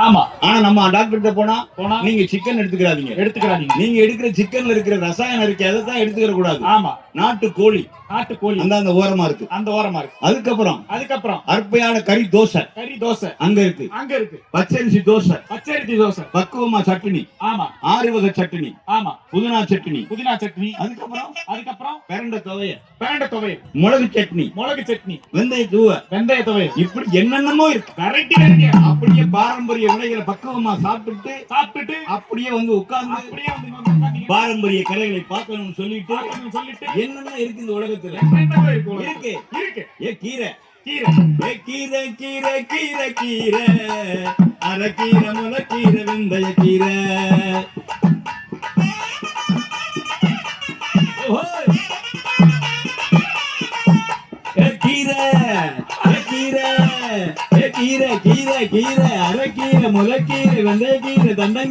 ஆமா. ஆனா நம்ம டாக்டர்கிட்ட போனா போனா நீங்க சிக்கன் எடுத்துக்கிறாதீங்க. நீங்க எடுக்கிற சிக்கன்ல இருக்கிற ரசாயனம் இருக்கு, அதை தான் எடுத்துக்கிற கூடாது. ஆமா. நாட்டு கோழி அந்த ஓரமா இருக்கு. அதுக்கப்புறம் அற்பையான கறி தோசை அங்க இருக்கு. பச்சரிசி தோசை, பக்குவமா சட்னி, ஆமா. 6 வகை சட்னி, ஆமா. புதினா சட்னி, அதுக்கப்புறம் பிரண்ட துவையல், மிளகு சட்னி, வெந்தய துவை, இப்படி என்னென்னமோ இருக்கு. கரெக்ட். அப்படியே பாரம்பரிய உணவுகளை பக்குவமா சாப்பிட்டுட்டு அப்படியே வந்து உட்கார்ந்து பாரம்பரிய கலைகளை பார்க்கணும்னு சொல்லிட்டு என்னென்ன இருக்கு இந்த உலகத்துல இருக்கு. ஏ கீரை, கீரை கீரை கீரை கீரை, அரைக்கீரை, முளைக்கீரை, வெந்தய கீரை. கீரை, கீரை, கீரை, கீரை, அரைக்கீரை, முளைக்கீரை, வெந்தய கீரை, தண்டை